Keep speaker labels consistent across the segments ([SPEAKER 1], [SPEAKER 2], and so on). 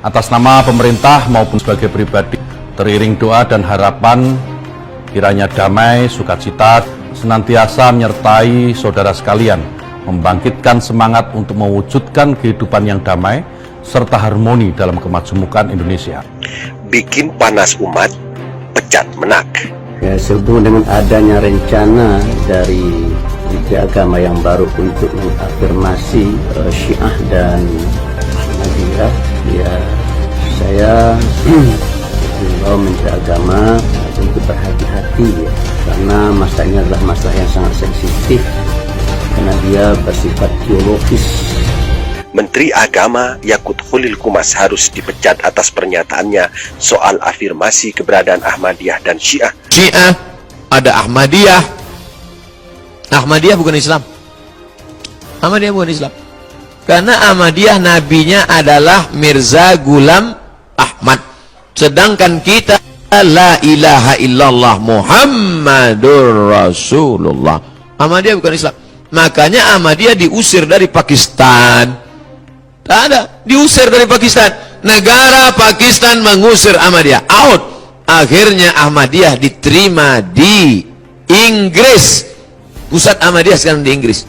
[SPEAKER 1] Atas nama pemerintah maupun sebagai pribadi, teriring doa dan harapan kiranya damai, sukacita senantiasa menyertai saudara sekalian, membangkitkan semangat untuk mewujudkan kehidupan yang damai serta harmoni dalam kemajemukan Indonesia.
[SPEAKER 2] Bikin panas umat, pecat menak.
[SPEAKER 3] Ya, sehubungan dengan adanya rencana dari tiga agama yang baru untuk mengafirmasi Syiah dan Ahmadiyah, ya saya mengimbau Menteri Agama untuk berhati-hati ya, karena masalah ini adalah masalah yang sangat sensitif karena dia bersifat teologis.
[SPEAKER 2] Menteri Agama Yakut Khalil Qumas harus dipecat atas pernyataannya soal afirmasi keberadaan Ahmadiyah dan Syiah.
[SPEAKER 4] Syiah, ada Ahmadiyah. Ahmadiyah bukan Islam. Ahmadiyah bukan Islam. Karena Ahmadiyah nabinya adalah Mirza Ghulam Ahmad. Sedangkan kita la ilaha illallah Muhammadur Rasulullah. Ahmadiyah bukan Islam. Makanya Ahmadiyah diusir dari Pakistan. Tak ada, diusir dari Pakistan. Negara Pakistan mengusir Ahmadiyah, out. Akhirnya Ahmadiyah diterima di Inggris. Pusat Ahmadiyah sekarang di Inggris.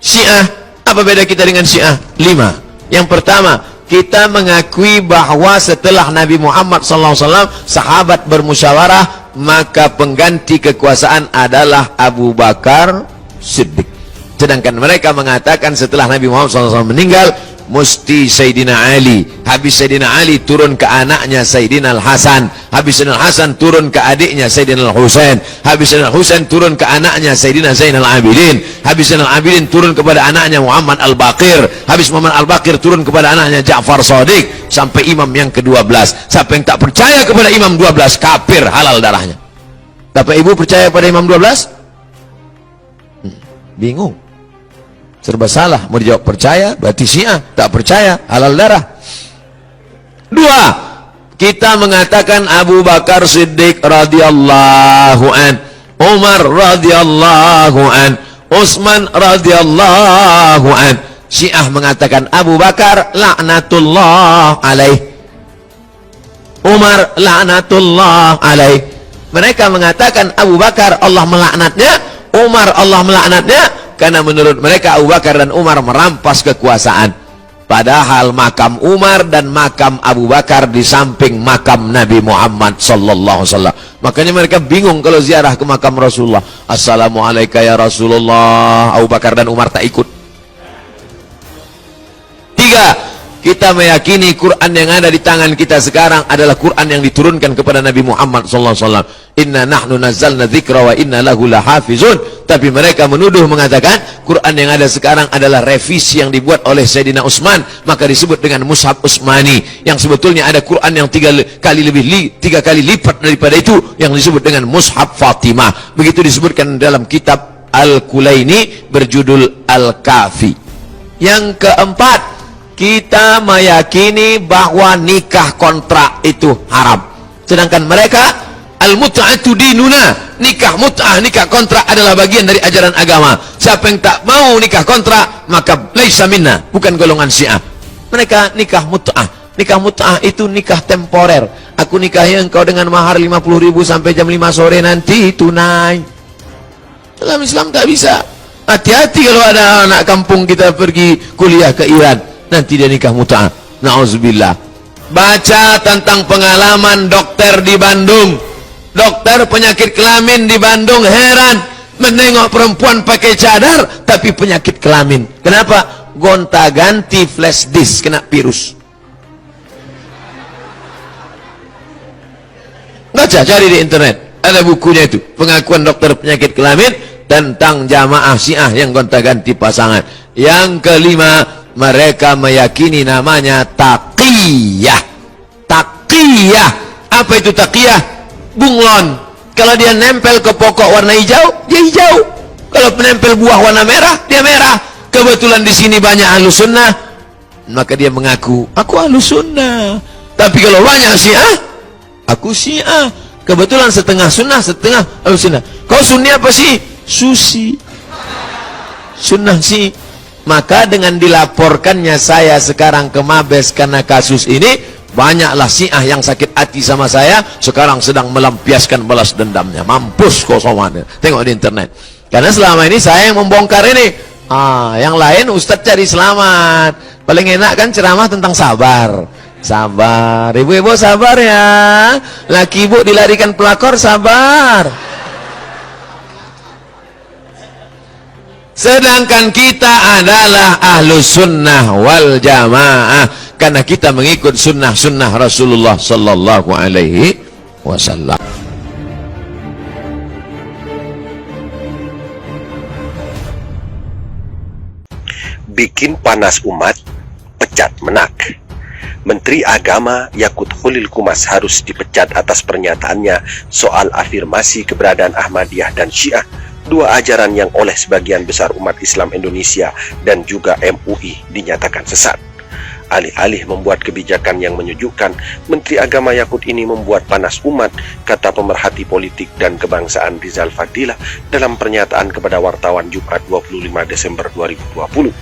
[SPEAKER 4] Syiah, apa beda kita dengan Syiah? 5. Yang pertama, kita mengakui bahwa setelah Nabi Muhammad SAW sahabat bermusyawarah, maka pengganti kekuasaan adalah Abu Bakar Siddiq. Sedangkan mereka mengatakan setelah Nabi Muhammad SAW meninggal, mesti Sayyidina Ali. Habis Sayyidina Ali turun ke anaknya Sayyidina Al-Hasan. Habis Sayyidina Al-Hasan turun ke adiknya Sayyidina Al-Husain. Habis Sayyidina Al-Husain turun ke anaknya Sayyidina Zainal Abidin. Habis Zainal Abidin turun kepada anaknya Muhammad Al-Baqir. Habis Muhammad Al-Baqir turun kepada anaknya Ja'far Shadiq. Sampai imam yang ke-12. Siapa yang tak percaya kepada imam 12, kafir, halal darahnya. Bapak Ibu percaya pada imam 12? Bingung. Serba salah. Mau dijawab percaya, berarti Syiah. Tak percaya, halal darah. 2. Kita mengatakan Abu Bakar Siddiq radhiyallahu an, Umar radhiyallahu an, Utsman radhiyallahu an. Syiah mengatakan Abu Bakar laknatullah alaih, Umar laknatullah alaih. Mereka mengatakan Abu Bakar Allah melaknatnya, Umar Allah melaknatnya, karena menurut mereka Abu Bakar dan Umar merampas kekuasaan. Padahal makam Umar dan makam Abu Bakar di samping makam Nabi Muhammad sallallahu alaihi wasallam. Makanya mereka bingung kalau ziarah ke makam Rasulullah. Assalamualaikum ya Rasulullah. Abu Bakar dan Umar tak ikut. 3. Kita meyakini Quran yang ada di tangan kita sekarang adalah Quran yang diturunkan kepada Nabi Muhammad SAW. Inna nahnu nazzalna dzikra wa inna lahu lahafizun. Tapi mereka menuduh mengatakan Quran yang ada sekarang adalah revisi yang dibuat oleh Sayyidina Utsman, maka disebut dengan Mushaf Utsmani. Yang sebetulnya ada Quran yang 3 kali lipat daripada itu yang disebut dengan Mushaf Fatimah. Begitu disebutkan dalam kitab Al-Kulaini berjudul Al-Kafi. Yang keempat, kita meyakini bahwa nikah kontrak itu haram. Sedangkan mereka al-mut'atu dinuna, nikah mut'ah, nikah kontrak adalah bagian dari ajaran agama. Siapa yang tak mau nikah kontrak, maka laisa minna, bukan golongan Syiah. Mereka nikah mut'ah. Nikah mut'ah itu nikah temporer. Aku nikahi engkau dengan mahar 50.000 sampai jam 5 sore nanti tunai. Dalam Islam tak bisa. Hati-hati kalau ada anak kampung kita pergi kuliah ke Iran, nanti dia nikah mut'ah. Na'udzubillah. Baca tentang pengalaman dokter di Bandung. Dokter penyakit kelamin di Bandung heran menengok perempuan pakai cadar tapi penyakit kelamin. Kenapa? Gonta-ganti flash disk kena virus. Baca, cari di internet. Ada bukunya itu. Pengakuan dokter penyakit kelamin tentang jamaah Syiah yang gonta-ganti pasangan. Yang kelima, mereka meyakini namanya taqiyah. Taqiyah. Apa itu taqiyah? Bunglon. Kalau dia nempel ke pokok warna hijau, dia hijau. Kalau menempel buah warna merah, dia merah. Kebetulan di sini banyak ahlus sunnah, maka dia mengaku, aku ahlus sunnah. Tapi kalau banyak Syiah, aku Syiah. Kebetulan setengah sunnah, setengah ahlus sunnah. Kau sunni apa sih? Susi. Sunnah sih. Maka dengan dilaporkannya saya sekarang ke Mabes karena kasus ini, banyaklah Syiah yang sakit hati sama saya, sekarang sedang melampiaskan balas dendamnya. Mampus kosomannya. Tengok di internet. Karena selama ini saya yang membongkar ini. Yang lain Ustadz cari selamat. Paling enak kan ceramah tentang sabar. Sabar, ibu-ibu sabar ya. Laki ibu dilarikan pelakor, sabar. Sedangkan kita adalah ahlus sunnah wal jamaah, karena kita mengikut sunnah-sunnah Rasulullah sallallahu alaihi wasallam.
[SPEAKER 2] Bikin panas umat, pecat menak. Menteri Agama Yakut Khalil Qumas harus dipecat atas pernyataannya soal afirmasi keberadaan Ahmadiyah dan Syiah, dua ajaran yang oleh sebagian besar umat Islam Indonesia dan juga MUI dinyatakan sesat. Alih-alih membuat kebijakan yang menyejukkan, Menteri Agama Yakut ini membuat panas umat, kata pemerhati politik dan kebangsaan Rizal Fadilah dalam pernyataan kepada wartawan Jumat 25 Desember 2020.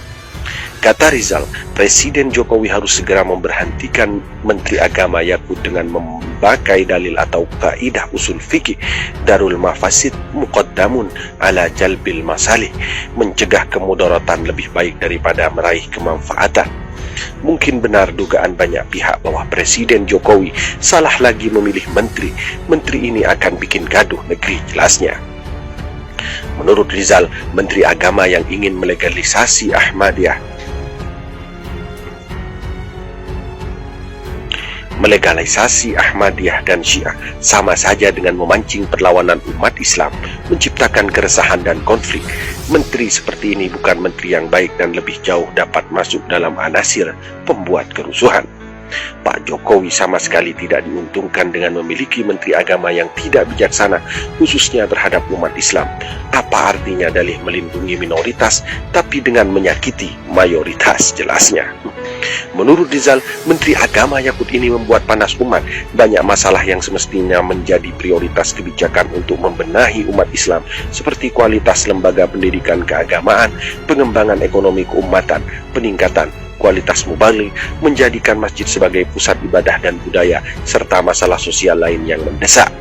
[SPEAKER 2] Kata Rizal, Presiden Jokowi harus segera memberhentikan Menteri Agama Yakut dengan memakai dalil atau kaidah usul fikih darul mafasid muqaddamun ala jalbil masalih, mencegah kemudaratan lebih baik daripada meraih kemanfaatan. Mungkin benar dugaan banyak pihak bahwa Presiden Jokowi salah lagi memilih menteri. Menteri ini akan bikin gaduh negeri, jelasnya. Menurut Rizal, Menteri Agama yang ingin melegalisasi Ahmadiyah dan Syiah sama saja dengan memancing perlawanan umat Islam, menciptakan keresahan dan konflik. Menteri seperti ini bukan menteri yang baik dan lebih jauh dapat masuk dalam anasir pembuat kerusuhan. Pak Jokowi sama sekali tidak diuntungkan dengan memiliki menteri agama yang tidak bijaksana, khususnya terhadap umat Islam. Apa artinya dalih melindungi minoritas tapi dengan menyakiti mayoritas, jelasnya. Menurut Rizal, Menteri Agama Yakut ini membuat panas umat. Banyak masalah yang semestinya menjadi prioritas kebijakan untuk membenahi umat Islam, seperti kualitas lembaga pendidikan keagamaan, pengembangan ekonomi keumatan, peningkatan kualitas mubalik, menjadikan masjid sebagai pusat ibadah dan budaya, serta masalah sosial lain yang mendesak.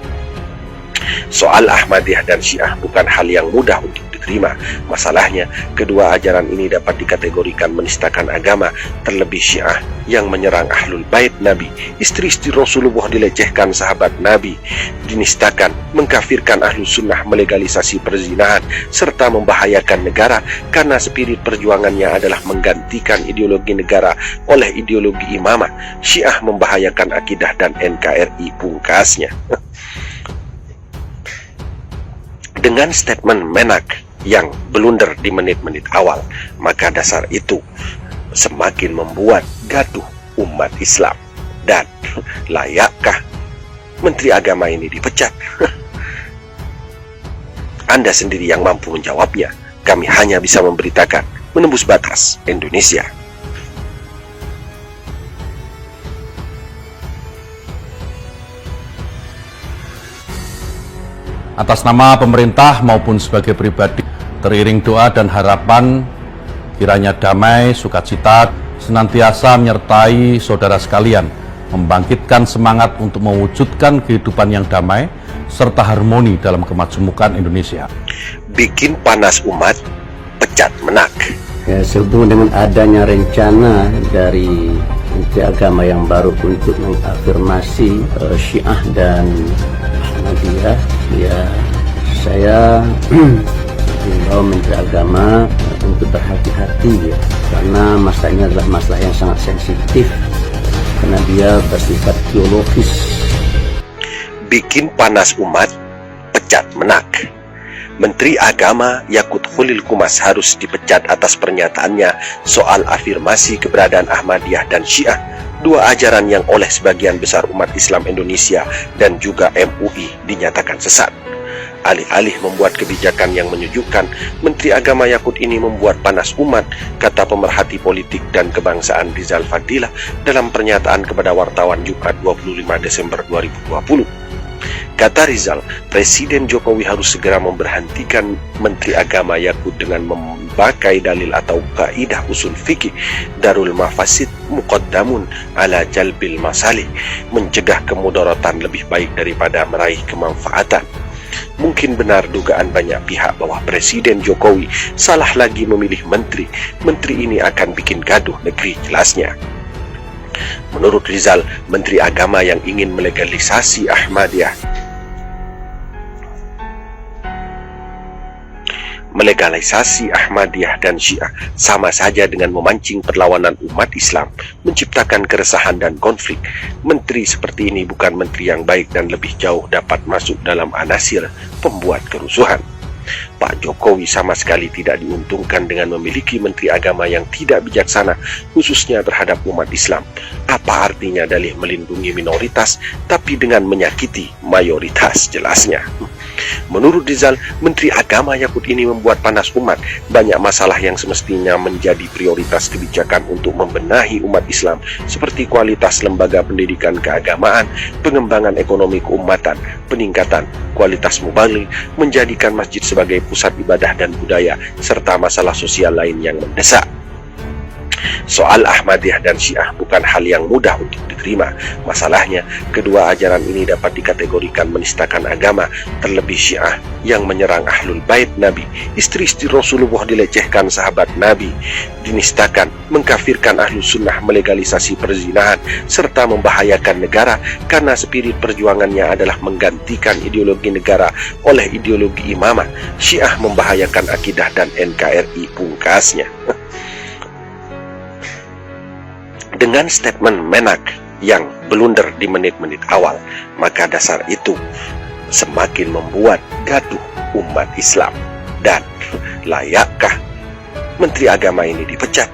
[SPEAKER 2] Soal Ahmadiyah dan Syiah bukan hal yang mudah untuk diterima. Masalahnya, kedua ajaran ini dapat dikategorikan menistakan agama, terlebih Syiah yang menyerang Ahlul Bait Nabi, istri-istri Rasulullah dilecehkan, sahabat Nabi dinistakan, mengkafirkan Ahlus Sunnah, melegalisasi perzinahan, serta membahayakan negara karena spirit perjuangannya adalah menggantikan ideologi negara oleh ideologi imamah. Syiah membahayakan akidah dan NKRI, pungkasnya. Dengan statement Menak yang blunder di menit-menit awal, maka dasar itu semakin membuat gaduh umat Islam. Dan layakkah Menteri Agama ini dipecat? Anda sendiri yang mampu menjawabnya. Kami hanya bisa memberitakan menembus batas Indonesia.
[SPEAKER 1] Atas nama pemerintah maupun sebagai pribadi, teriring doa dan harapan kiranya damai, sukacita senantiasa menyertai saudara sekalian, membangkitkan semangat untuk mewujudkan kehidupan yang damai serta harmoni dalam kemajumukan Indonesia.
[SPEAKER 2] Bikin panas umat, pecat menak.
[SPEAKER 3] Ya, sehubungan dengan adanya rencana dari Menteri Agama yang baru untuk mengafirmasi Syiah dan Ahmadiyah, ya saya himbau Menteri Agama untuk berhati-hati, ya, karena masalah ini adalah masalah yang sangat sensitif karena dia bersifat teologis.
[SPEAKER 2] Bikin panas umat, pecat menak. Menteri Agama Yakut Khalil Qumas harus dipecat atas pernyataannya soal afirmasi keberadaan Ahmadiyah dan Syiah, dua ajaran yang oleh sebagian besar umat Islam Indonesia dan juga MUI dinyatakan sesat. Alih-alih membuat kebijakan yang menyejukkan, Menteri Agama Yakut ini membuat panas umat, kata pemerhati politik dan kebangsaan Rizal Fadilah dalam pernyataan kepada wartawan Jumat 25 Desember 2020. Kata Rizal, Presiden Jokowi harus segera memberhentikan Menteri Agama Yakut dengan memakai dalil atau kaidah usul fikih darul mafasid muqaddamun ala jalbil masalih, mencegah kemudaratan lebih baik daripada meraih kemanfaatan. Mungkin benar dugaan banyak pihak bahwa Presiden Jokowi salah lagi memilih menteri. Menteri ini akan bikin gaduh negeri, jelasnya. Menurut Rizal, Menteri Agama yang ingin melegalisasi Ahmadiyah dan Syiah sama saja dengan memancing perlawanan umat Islam, menciptakan keresahan dan konflik. Menteri seperti ini bukan menteri yang baik dan lebih jauh dapat masuk dalam anasir pembuat kerusuhan. Pak Jokowi sama sekali tidak diuntungkan dengan memiliki menteri agama yang tidak bijaksana, khususnya terhadap umat Islam. Apa artinya dalih melindungi minoritas tapi dengan menyakiti mayoritas, jelasnya. Menurut Rizal, Menteri Agama Yakut ini membuat panas umat. Banyak masalah yang semestinya menjadi prioritas kebijakan untuk membenahi umat Islam, seperti kualitas lembaga pendidikan keagamaan, pengembangan ekonomi keumatan, peningkatan kualitas mubalik, menjadikan masjid sebagai pusat ibadah dan budaya, serta masalah sosial lain yang mendesak. Soal Ahmadiyah dan Syiah bukan hal yang mudah untuk diterima. Masalahnya, kedua ajaran ini dapat dikategorikan menistakan agama, terlebih Syiah yang menyerang Ahlul Bait Nabi, istri-istri Rasulullah dilecehkan, sahabat Nabi dinistakan, mengkafirkan Ahlus Sunnah, melegalisasi perzinahan, serta membahayakan negara karena spirit perjuangannya adalah menggantikan ideologi negara oleh ideologi imamah. Syiah membahayakan akidah dan NKRI, pungkasnya. Dengan statement Menak yang blunder di menit-menit awal, maka dasar itu semakin membuat gaduh umat Islam. Dan layakkah Menteri Agama ini dipecat?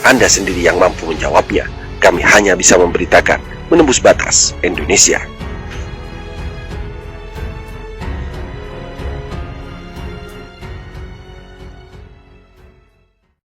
[SPEAKER 2] Anda sendiri yang mampu menjawabnya. Kami hanya bisa memberitakan menembus batas Indonesia.